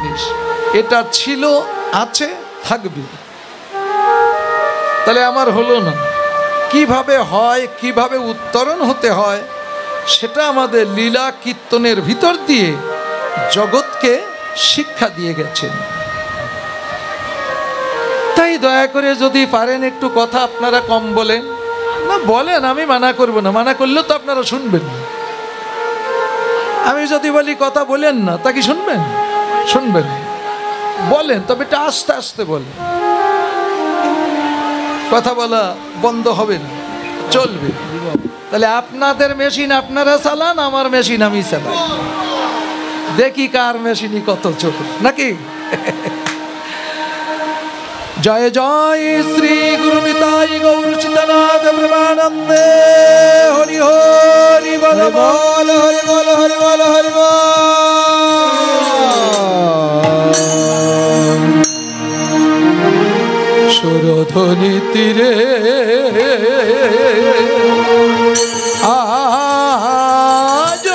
জিনিস, এটা ছিল, আছে, থাকবে। তাহলে আমার হলো না, কিভাবে হয়, কিভাবে উত্তরণ হতে হয়, সেটা আমাদের লীলা কীর্তনের ভিতর দিয়ে জগৎকে শিক্ষা দিয়ে গেছেন। তাই দয়া করে যদি পারেন একটু কথা আপনারা কম বলেন। না বলেন, আমি মানা করব না, মানা করলেও তো আপনারা শুনবেন। আমি যদি বলি কথা বলেন না, তা কি শুনবেন? শুনবেন, বলেন, তবে এটা আস্তে আস্তে বলেন। কথা বলা বন্ধ হবে না, চলবে। তাহলে আপনাদের মেশিন আপনারা চালান, আমার মেশিন আমি চালাই, দেখি কার মেশিনই কত চোখ, নাকি? জয় জয় শ্রী গুরু নিতাই গৌর চিত্তনাথ প্রেমানন্দে। হরি হরি বল বল, হরি বল, হরি বল, হরি বল। সুরধ্বনি তীরে আজ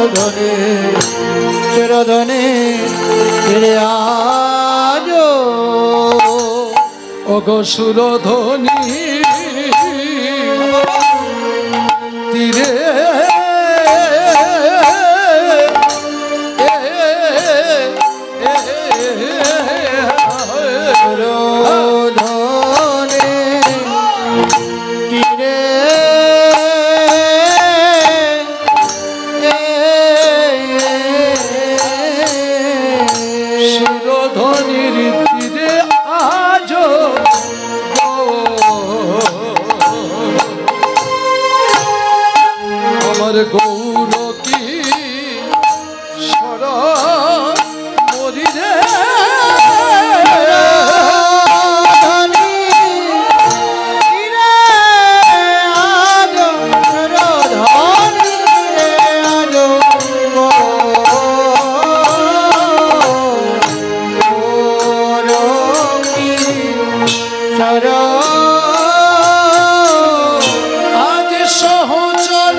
সুরধনে সুরধনে ফিরে আজো ওগো সুরধনী তীরে সুরধনে তীরে সুরধনীর তীরে আজ আমার গৌর কি শরণ মরি রে আজ সহচর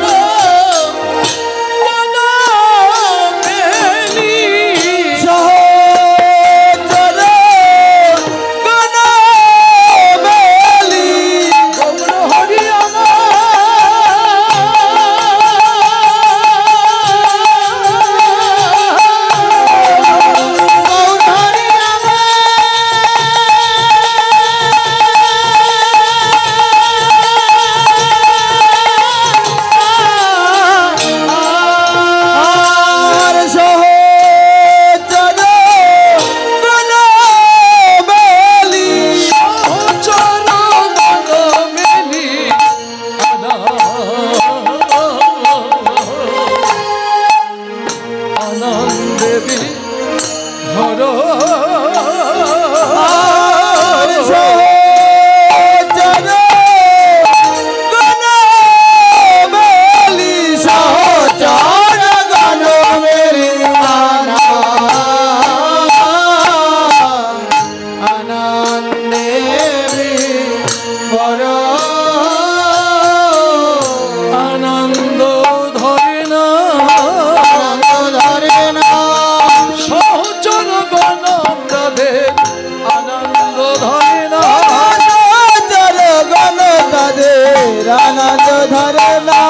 আনন্দ ধরে না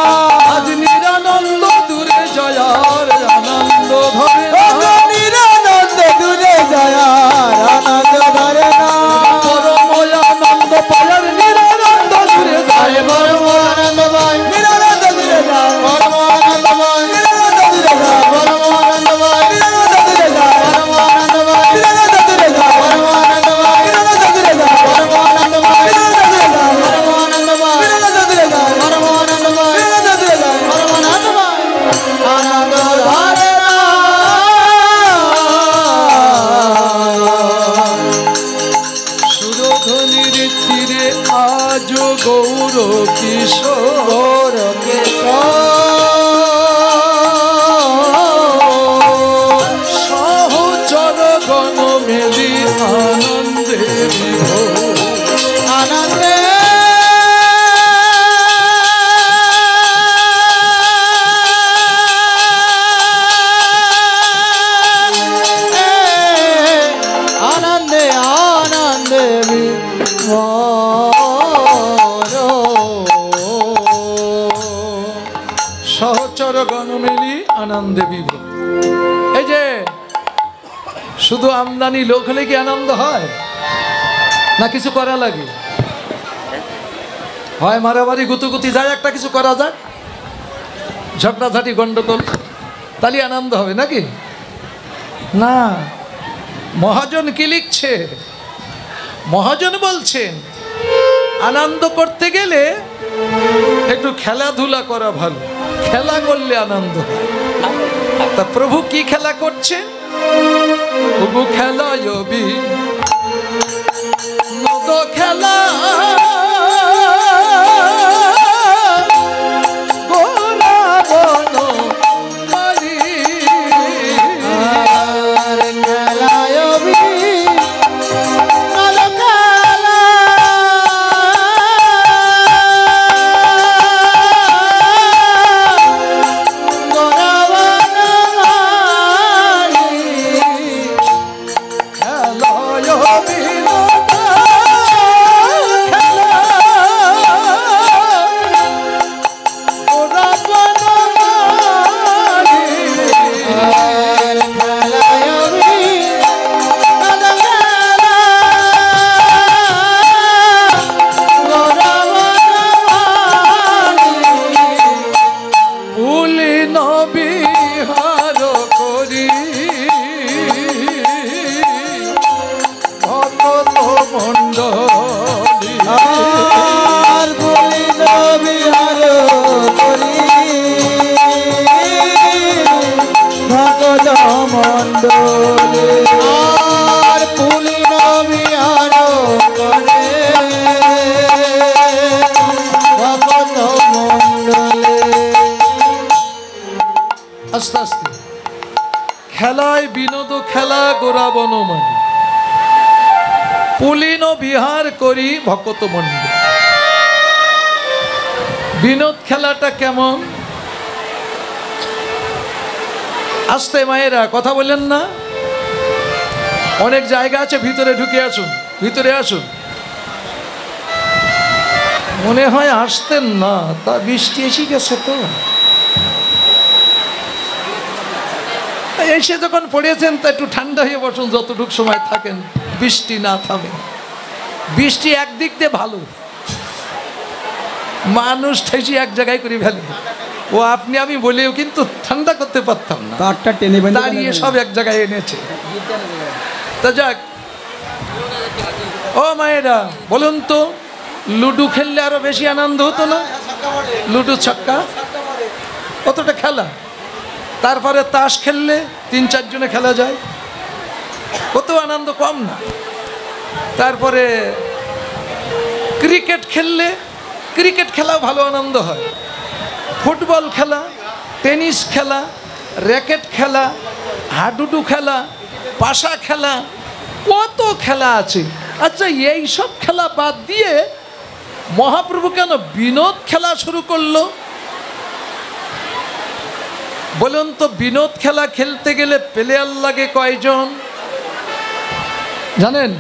আজ নিরানন্দ দূরে জয়ার আনন্দ ধরে না নিরানন্দ দূরে যায় আনন্দ ধরে না পরম আনন্দ পায়ার নিরানন্দ দূরে যায় পরম আনন্দ পায় নিরানন্দ দূরে যায় পরম আনন্দ পায় নিরানন্দ দূরে যায় পরম আনন্দ পায় নিরানন্দ দূরে যায় পরম আনন্দ পায় নিরানন্দ দূরে যায় পরম আনন্দ পায় নিরানন্দ দূরে যায় পরম আনন্দ পায় নিরানন্দ দূরে যায় পরম আনন্দ পায় নিরানন্দ দূরে যায় পরম আনন্দ পায় নিরানন্দ দূরে যায় পরম আনন্দ পায় আনন্দ ধরে না সুরধনীর তীরে আজ গৌর কিশোর সহচর গণ মেলি আনন্দে বিভোর আনন্দে আনন্দে আনন্দে সহচর গণ মেলি আনন্দে বিভোর। এই যে শুধু আমদানি লোক হলে কি আনন্দ হয় না কিছু করা লাগে? হয় মারামারি গুতুগুতি যায়, একটা কিছু করা যায়, ঝগড়াঝাটি গন্ডগোল, তাহলে আনন্দ হবে নাকি? না। মহাজন কি লিখছে? মহাজন বলছেন আনন্দ করতে গেলে একটু খেলাধুলা করা ভালো, খেলা করলে আনন্দ হয়। তা প্রভু কি খেলা করছেন? প্রভু খেলা নদ খেলা বিনোদ খেলা ওরা বনমালী। আর খেলায় বিনোদ খেলা গোরা বনমালী। পুলিন বিহার করি ভকত মণ্ডলী। আর পুলিন বিহার করি ভগত মণ্ডলে। আর পুলিন বিহার করে ভগত মণ্ডলে। আস্তে আস্তে খেলায় বিনোদ খেলা গোরা বনমালী। পুলিন বিহার করি ভকত মণ্ডল। বিনোদ খেলাটা কেমন? আস্তে মায়েরা কথা বললেন না, অনেক জায়গা আছে, ভিতরে ঢুকে আসুন, ভিতরে আসুন। মনে হয় আসতেন না, তা বৃষ্টি এসে গেছে তো। এসে যখন পড়েছেন তা একটু ঠান্ডা হয়ে বসুন, যতটুকু সময় থাকেন, বৃষ্টি না থামে। বৃষ্টি একদিক দিয়ে ভালো, মানুষ ঠেসি এক জায়গায় করে ফেলে। ও আপনি আমি বলেও কিন্তু ঠান্ডা করতে পারতাম না, তারটা টেনে দাঁড়িয়ে সব এক জায়গায় এনেছে। তা যাক, ও মায়েরা বলুন তো, লুডো খেললে আরো বেশি আনন্দ হতো না? লুডো ছক্কা কতটা খেলা, তারপরে তাস খেললে 3-4 জনে খেলা যায়, কত আনন্দ কম না? তারপরে ক্রিকেট খেললে, ক্রিকেট খেলাও ভালো আনন্দ হয়। ফুটবল খেলা, টেনিস খেলা, র্যাকেট খেলা, হাডুডু খেলা, পাশা খেলা, কত খেলা আছে। আচ্ছা, এই সব খেলা বাদ দিয়ে মহাপ্রভু কেন বিনোদ খেলা শুরু করলো? বলুন তো, বিনোদ খেলা খেলতে গেলে প্লেয়ার লাগে কয়জন জানেন?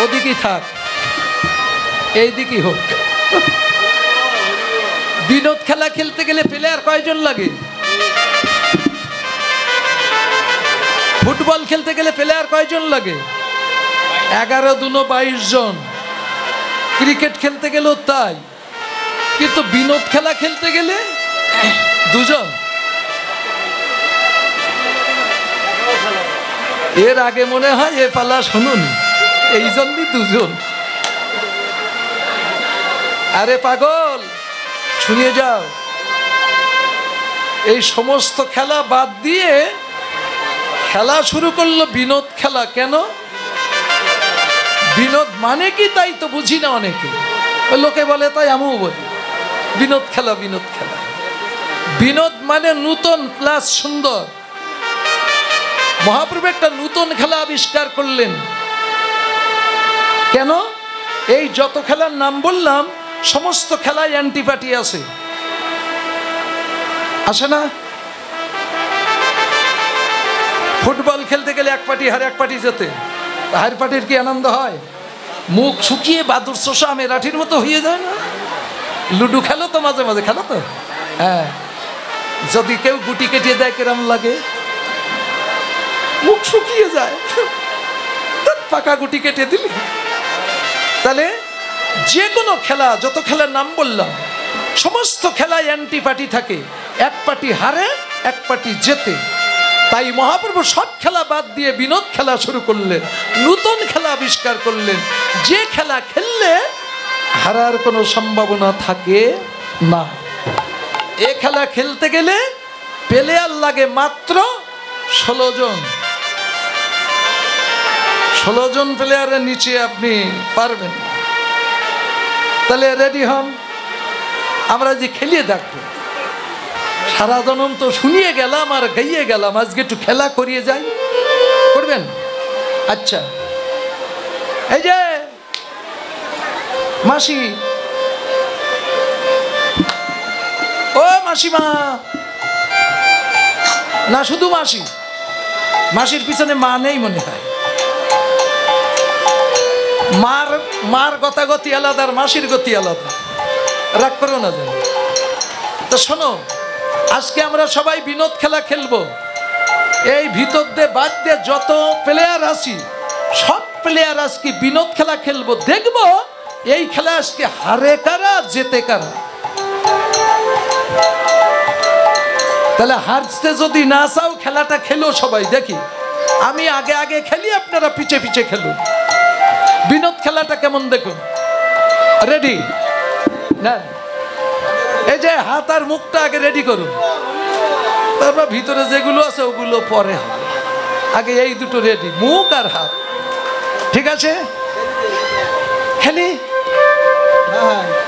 ওদিকেই থাক, এইদিকেই হোক। বিনোদ খেলা খেলতে গেলে প্লেয়ার কয়জন লাগে? ফুটবল খেলতে গেলে প্লেয়ার কয়জন লাগে? 11-22 জন। ক্রিকেট খেলতে গেলেও তাই, কিন্তু বিনোদ খেলা খেলতে গেলে 2 জন। এর আগে মনে হয় এ পালা শুনুন, এই জন্যই 2 জন। আরে পাগল, শুনিয়ে যাও, এই সমস্ত খেলা বাদ দিয়ে খেলা শুরু করলো বিনোদ খেলা। কেন? বিনোদ মানে কি তাই তো বুঝি না অনেকে, লোকে বলে তাই আমিও বলি বিনোদ খেলা, বিনোদ খেলা। বিনোদ মানে নূতন প্লাস সুন্দর। মহাপ্রভু একটা নূতন খেলা আবিষ্কার করলেন। কেন? এই যত খেলার নাম বললাম সমস্ত খেলায় অ্যান্টিপার্টি আছে, আসে না? ফুটবল খেলতে গেলে এক পার্টি হার, এক পার্টি যেতে, হার পার্টির কি আনন্দ হয়? মুখ শুকিয়ে বাদুর চোষা মেরাঠির মতো হয়ে যায় না? লুডো খেলো তো, মাঝে মাঝে খেলো তো, হ্যাঁ, যদি কেউ গুটি কেটে দেয় কেরম লাগে? মুখ শুকিয়ে যায়, পাকা গুটি কেটে দিলি। তাহলে যে কোনো খেলা, যত খেলার নাম বললাম, সমস্ত খেলায় অ্যান্টিপার্টি থাকে, এক পার্টি হারে, এক পার্টি জেতে। তাই মহাপ্রভু সব খেলা বাদ দিয়ে বিনোদ খেলা শুরু করলেন, নূতন খেলা আবিষ্কার করলেন, যে খেলা খেললে হারার কোনো সম্ভাবনা থাকে না। এ খেলা খেলতে গেলে প্লেয়ার লাগে মাত্র 16 জন। 16 জন প্লেয়ারের নিচে আপনি পারবেন না। তাহলে রেডি হন, আমরা যে খেলিয়ে দেখবো। সারা জনম তো শুনিয়ে গেলাম আর গাইয়ে গেলাম, আজকে একটু খেলা করিয়ে যাই। করবেন? আচ্ছা, এই যে মাসি, ও মাসিমা, না শুধু মাসি, মাসির পিছনে মা নেই মনে হয়। মার গতাগতি আলাদা আর মাসির গতি আলাদা, রাগ করো না যেন। তো শোনো, আজকে আমরা সবাই বিনোদ খেলা খেলবো। এই ভিতর দিয়ে বাদ দিয়ে যত প্লেয়ার আছি সব প্লেয়ার আজকে বিনোদ খেলা খেলবো। দেখবো এই খেলা আজকে হারে কারা জেতে কারা। তাহলে হারতে যদি না চাও খেলাটা খেলো সবাই, দেখি আমি আগে আগে খেলি, আপনারা পিছে পিছে খেলুন। বিনোদ খেলাটা কেমন দেখুন। রেডি না? এই যে হাত আর মুখটা আগে রেডি করুন, তারপর ভিতরে যেগুলো আছে ওগুলো পরে হবে। আগে এই দুটো রেডি, মুখ আর হাত। ঠিক আছে, খেলি।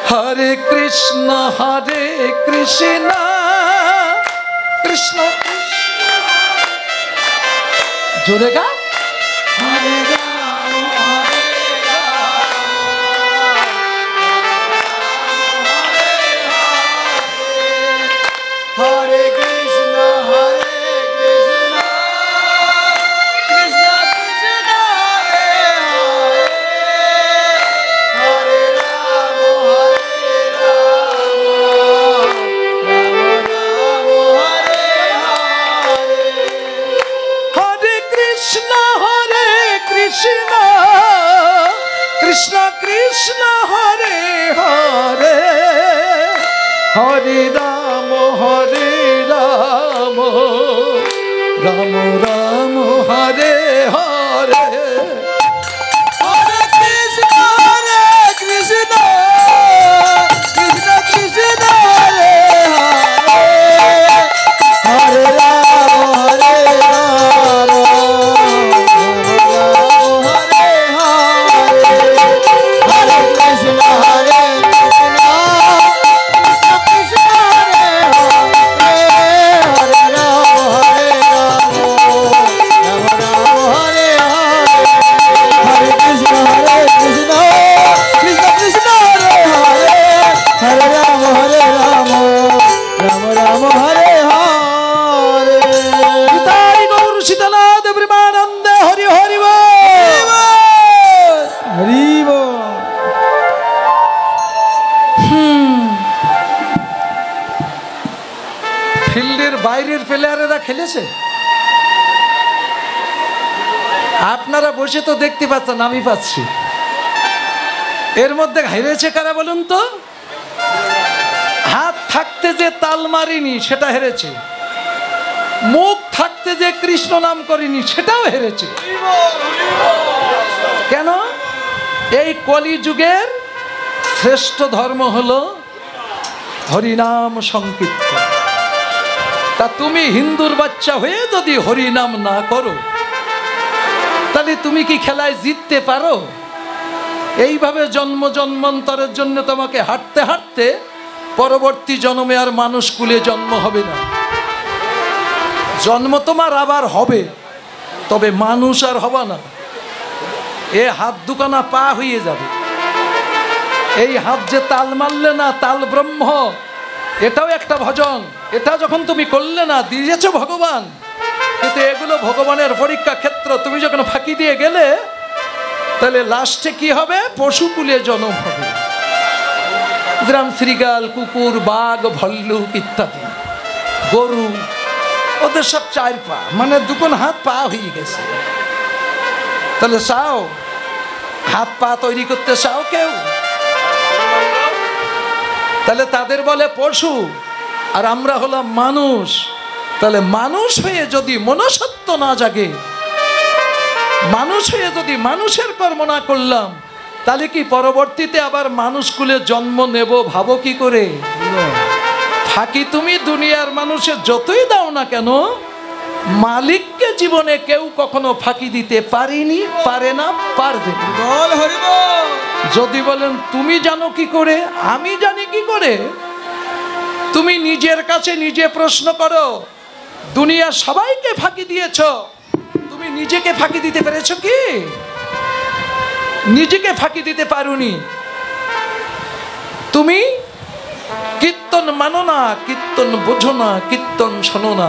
হরে কৃষ্ণ কৃষ্ণ কৃষ্ণ জোরে গা। হরে রাম হরে রাম হরে কৃষ্ণ কৃষ্ণ কৃষ্ণ হরে হরে হরে রাম রাম রাম হরে হরে। হরে কৃষ্ণ কৃষ্ণ কৃষ্ণ হরে হরে হরে রাম রাম রাম হরে হরে। হরে কৃষ্ণ কৃষ্ণ কৃষ্ণ হরে হরে হরে রাম হরে হরে কৃষ্ণ হরে কৃষ্ণ কৃষ্ণ হরে হরে রাম হরে হরে কৃষ্ণ কৃষ্ণ কৃষ্ণ হরে হরে রাম রাম হরে হরে। নিতাই গৌর সীতানাথ প্রেমানন্দে হরি হরি বল হরি বল। ফিল্ডের বাইরের প্লেয়ারেরা খেলেছে, আপনারা বসে তো দেখতে পাচ্ছেন, আমি পাচ্ছি। এর মধ্যে হেরেছে কারা বলুন তো? হাত থাকতে যে তাল মারিনি সেটা হেরেছে, মুখ থাকতে যে কৃষ্ণ নাম করিনি সেটাও হেরেছে। কেন? এই কলিযুগের শ্রেষ্ঠ ধর্ম হলো হরিনাম সংকীর্তন। তা তুমি হিন্দুর বাচ্চা হয়ে যদি হরিনাম না করো তাহলে তুমি কি খেলায় জিততে পারো? এইভাবে জন্ম জন্মান্তরের জন্য তোমাকে হাঁটতে হাঁটতে পরবর্তী জন্মে আর মানুষ কুলে জন্ম হবে না। জন্ম তোমার আবার হবে, তবে মানুষ আর হবে না। এ হাত দুখানা পা হয়ে যাবে। এই হাত যে তাল মারলে না, তাল ব্রহ্ম, এটাও একটা ভজন। এটা যখন তুমি করলে না, দিয়েছ ভগবান, কিন্তু এগুলো ভগবানের পরীক্ষা ক্ষেত্র। তুমি যখন ফাঁকি দিয়ে গেলে তাহলে লাস্টে কি হবে? পশুকুলে জন্ম হবে। গ্রাম শ্রীগাল, কুকুর, বাঘ, ভল্লুক ইত্যাদি, গরু, ওদের সব চার পা, মানে দুকোন হাত পা হয়ে গেছে। তাহলে চাও হাত পা তৈরি করতে চাও কেউ? তাহলে তাদের বলে পশু, আর আমরা হলাম মানুষ। তাহলে মানুষ হয়ে যদি মনুষ্যত্ব না জাগে, মানুষ হয়ে যদি মানুষের কর্ম না করলাম, তাহলে কি পরবর্তীতে আবার মানুষ কুলে জন্ম নেব? ভাবো কি করে? ফাঁকি তুমি দুনিয়ার মানুষের যতই দাও না কেন, মালিককে জীবনে কেউ কখনো ফাঁকি দিতে পারেনি, পারে না, পারবে না। যদি বলেন তুমি জানো কি করে, আমি জানি কি করে, তুমি নিজের কাছে নিজে প্রশ্ন করো। দুনিয়া সবাইকে ফাঁকি দিয়েছ, তুমি নিজেকে ফাঁকি দিতে পেরেছ কি? নিজেকে ফাঁকি দিতে পারোনি। তুমি কীর্তন মানো না, কীর্তন বোঝো না, কীর্তন শোনো না।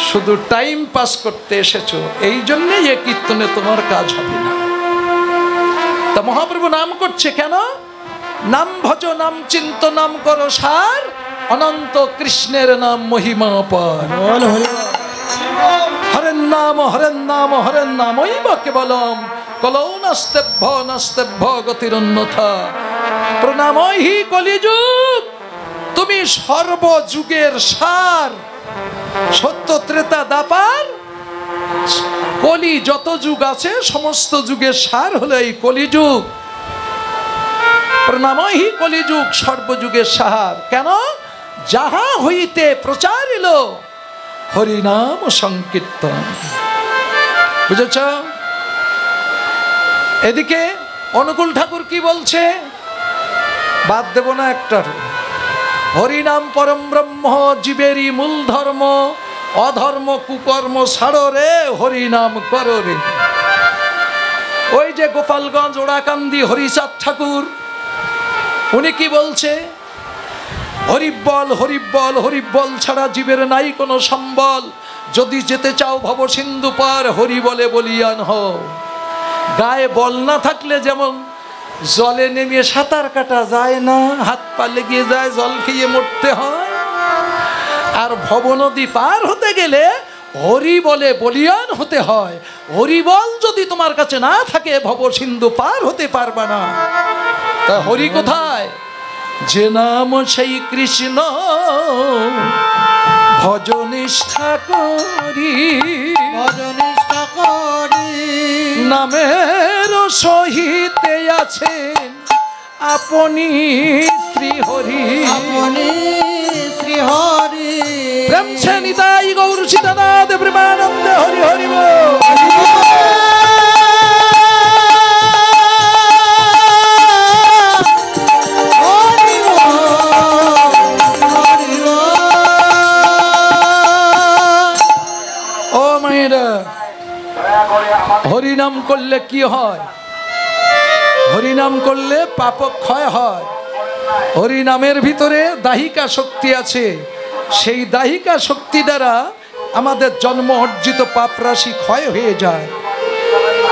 শুধু টাইম পাস করতে এসেছো, এই জন্যই এ কীর্তনে তোমার কাজ হবে না। তা মহাপ্রভু নাম করছে কেন? নাম ভজ, নাম চিন্ত, নাম করো সার, অনন্ত কৃষ্ণের নাম মহিমা পার। হরেন নাম হরেন নাম হরেন নাম ওইব কেবলম, কলৌ নাস্তেভ্য নাস্তেভ্য গতিরন্যথা। প্রণামই হি কলিযুগ, তুমি সর্বযুগের সার। সত্য ত্রেতা দাপার কলি, যত যুগ আছে সমস্ত যুগের সার হলো এই কলিযুগ। প্রণামই হি কলিযুগ, সর্বযুগের সার। কেন? যাহা হইতে প্রচারিল হরিনাম সংকীর্তন। বুঝেছ? এদিকে অনুকূল ঠাকুর কি বলছে? বাদ দেব না একটার। হরিনাম পরম ব্রহ্ম, জীবেরই মূল ধর্ম, অধর্ম কুকর্ম ছাড়ো রে, হরিনাম করো রে। ওই যে গোপালগঞ্জ ওড়াকান্দি হরিচাঁদ ঠাকুর, উনি কি বলছে? হরিবল হরিবল হরিবল ছাড়া জীবের নাই কোনো সম্বল, যদি যেতে চাও ভব সিন্ধু পার, হরি বলে বলিয়ান হও। গায়ে বল না থাকলে যেমন জলে নেমে সাঁতার কাটা যায় না, হাত পা লেগে যায়, জল খেয়ে মরতে হয়। আর ভব নদী পার হতে গেলে হরি বলে বলিয়ান হতে হয়। হরি বল যদি তোমার কাছে না থাকে, ভব সিন্ধু পার হতে পারবা না। তা হরি কোথায়? যে নাম সেই কৃষ্ণ ভজনিষ্ঠা করি, ভজনিষ্ঠা করি। নামের সহিতে আছেন আপনি শ্রী হরি, আপনি শ্রী হরি। প্রেম সে নিতাই গৌর সীতানাথ প্রেমানন্দে হরি হরি বল। হরিনাম করলে কি হয়? হরিনাম করলে পাপ ক্ষয় হয়। হরিনামের ভিতরে দাহিকা শক্তি আছে, সেই দাহিকা শক্তি দ্বারা আমাদের জন্ম অর্জিত পাপ রাশি ক্ষয় হয়ে যায়।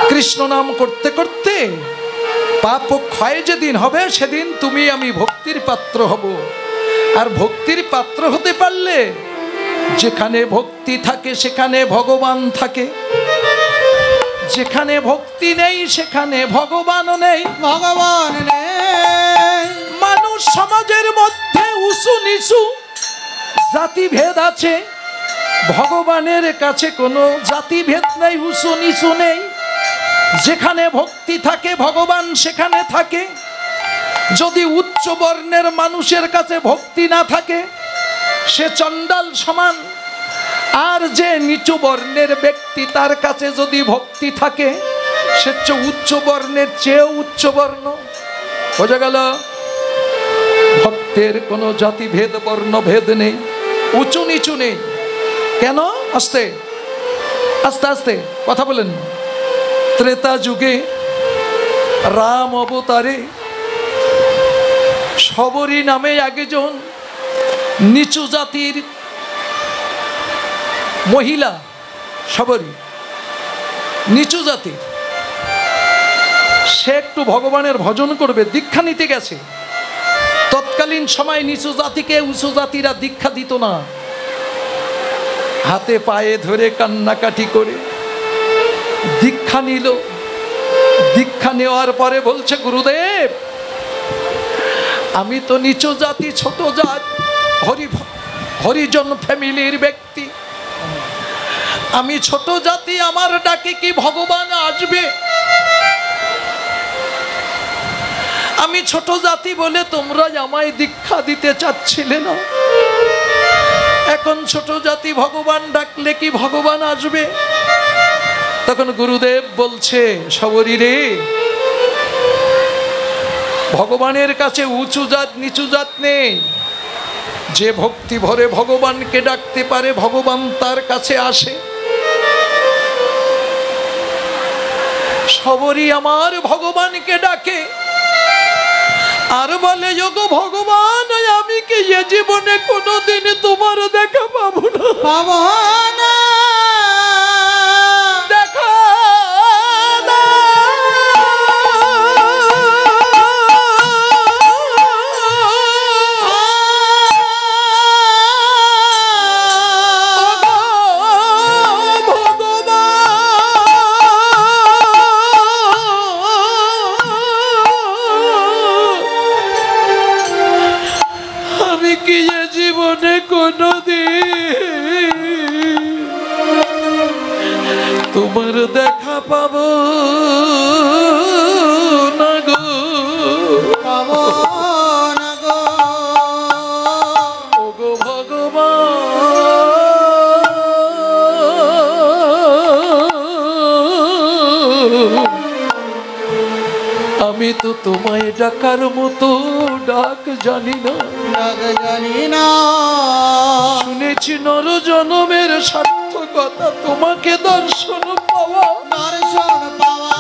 কৃষ্ণ নাম করতে করতে পাপ ক্ষয় যেদিন হবে, সেদিন তুমি আমি ভক্তির পাত্র হব। আর ভক্তির পাত্র হতে পারলে যেখানে ভক্তি থাকে সেখানে ভগবান থাকে, যেখানে ভক্তি নেই সেখানে ভগবানও নেই। ভগবান নেই। মানুষ সমাজের মধ্যে উঁচু নিচু জাতিভেদ আছে, ভগবানের কাছে কোনো জাতিভেদ নেই, উঁচু নিচু নেই। যেখানে ভক্তি থাকে ভগবান সেখানে থাকে। যদি উচ্চ বর্ণের মানুষের কাছে ভক্তি না থাকে, সে চণ্ডাল সমান। আর যে নিচু বর্ণের ব্যক্তি, তার কাছে যদি ভক্তি থাকে, সে উচ্চ বর্ণের চেয়েও উচ্চ বর্ণ। বোঝা গেল? ভক্তের কোনো জাতিভেদ বর্ণভেদ নেই, উঁচু নিচু নেই। কেন? আস্তে আস্তে আস্তে কথা বলেন। ত্রেতা যুগে রাম অবতারে শবরী নামে একজন নিচু জাতির মহিলা, শবরী নিচু জাতির, সে একটু ভগবানের ভজন করবে, দীক্ষা নিতে গেছে। তৎকালীন সময় নিচু জাতিকে উঁচু জাতিরা দীক্ষা দিত না, হাতে পায়ে ধরে কান্নাকাটি করে দীক্ষা নিল। দীক্ষা নেওয়ার পরে বলছে, গুরুদেব আমি তো নিচু জাতি, ছোট জাত, হরিজন ফ্যামিলির ব্যক্তি, আমি ছোট জাতি, আমার ডাকে কি ভগবান আসবে? আমি ছোট জাতি বলে তোমরা আমায় দীক্ষা দিতে চাচ্ছিলে না, এখন ছোট জাতি ভগবান ডাকলে কি ভগবান আসবে? তখন গুরুদেব বলছে, শবরী রে, ভগবানের কাছে উঁচু জাত নিচু জাত নেই। যে ভক্তি ভরে ভগবানকে ডাকতে পারে, ভগবান তার কাছে আসে। শবরী আমার ভগবানকে ডাকে আর বলে, যোগো ভগবান, আমি কি এ জীবনে কোনোদিন তোমার দেখা পাবো না? পাবো না। তোমার দেখা পাবো না গো, পাবো না গো, ও গো ভগবান। আমি তো তোমায় ডাকার মতো ডাক জানি না, ডাক জানি না। শুনেছি নর জনমের সার্থকতা তোমাকে দর্শন পাওয়া, দর্শন পাওয়া।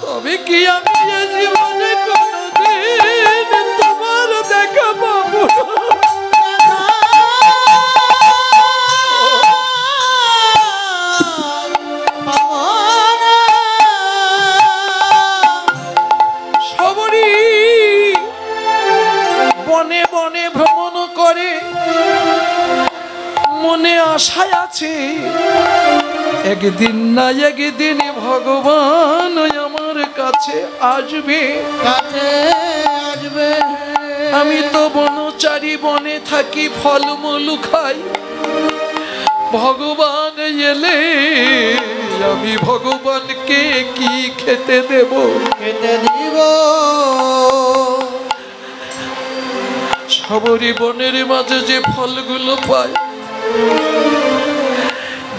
তবে কি আমি এ জীবনে কোনদিন তোমার দেখা পাবো না? সবরই বনে বনে ভ্রমণ করে, মনে আশায় আছে একদিন না একদিন ভগবান আমার কাছে আসবে, কাছে আসবে। আমি তো বনচারী, বনে থাকি, ফলমূল খাই, ভগবান এলে আমি ভগবানকে কি খেতে দেব? খেতে দিব। সবরি বনের মাঝে যে ফলগুলো পায়,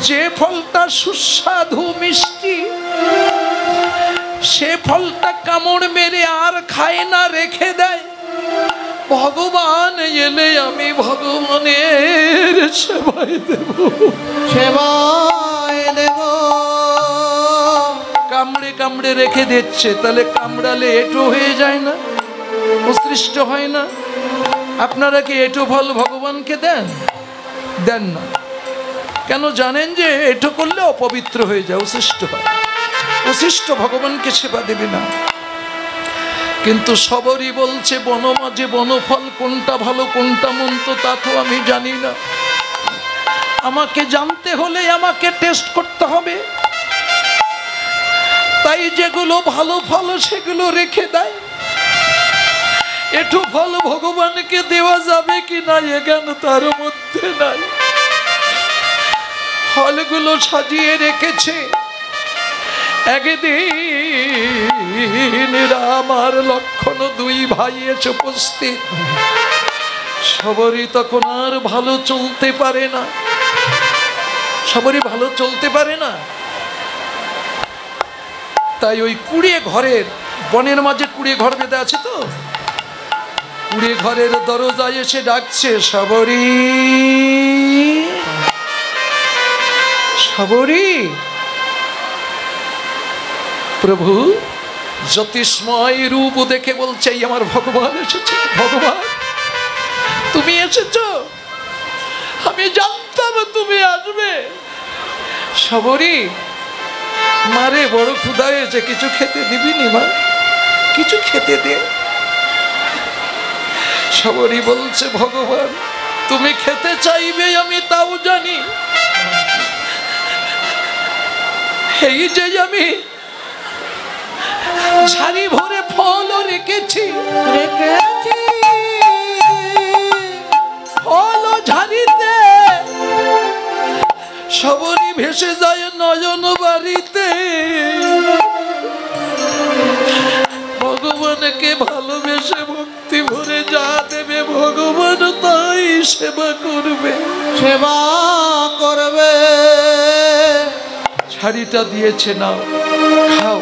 যে ফলটা সুস্বাদু মিষ্টি, সে ফলটা কামড় মেরে আর খায় না, রেখে দেয়। ভগবান এলে আমি ভগবানের সেবায় দেব, সেবায় দেব। কামড়ে কামড়ে রেখে দিচ্ছে, তাহলে কামড়ালে এঁটো হয়ে যায় না, উৎসৃষ্ট হয় না? আপনারা কি এঁটো ফল ভগবানকে দেন? দেন না। কেন জানেন? যে এঁটো করলে অপবিত্র হয়ে যায়, উৎসৃষ্ট হয়, উৎসৃষ্ট ভগবানকে সেবা দেবে না। কিন্তু সবরই বলছে বন মাঝে বনফল, কোনটা ভালো কোনটা মন্দ তা তো আমি জানি না, আমাকে জানতে হলে আমাকে টেস্ট করতে হবে। তাই যেগুলো ভালো ফল সেগুলো রেখে দেয়। এটু ফল ভগবানকে দেওয়া যাবে কি না এ জ্ঞান তার মধ্যে নাই। ফলগুলো সাজিয়ে রেখেছে। একদিন আমার লক্ষণ দুই ভাই এসে উপস্থিত। সবরই তখন আর ভালো চলতে পারে না, সবরই ভালো চলতে পারে না। তাই ওই কুড়িয়ে ঘরের, বনের মাঝে কুড়িয়ে ঘর বেঁধে আছে তো, কুড়িয়ে ঘরের দরজায় এসে ডাকছে, সবরী সবরী। প্রভু জ্যোতিষ্ময় রূপ দেখে বলছে, এই আমার ভগবান এসেছে। ভগবান তুমি এসেছ, আমি জানতাম তুমি আসবে। সবরী মারে বড় ক্ষুধা হয়েছে, কিছু খেতে দিবি নি মা, কিছু খেতে দে। সবরী বলছে, ভগবান তুমি খেতে চাইবে আমি তাও জানি, এই যে আমি ঝাড়ি ভরে ফল রেখেছি, ফল ঝাড়িতে সবরই ভেসে যায় নয়ন বাড়িতে। ভগবানকে ভালোবেসে ভক্তি ভরে যা দেবে ভগবান তাই সেবা করবে, সেবা করবে। শাড়িটা দিয়েছে, নাও খাও।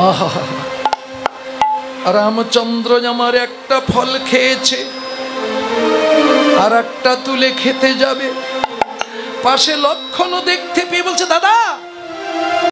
আহা, রামচন্দ্র আমার একটা ফল খেয়েছে, আর একটা তুলে খেতে যাবে। পাশে লক্ষণ দেখতে পেয়ে বলছে, দাদা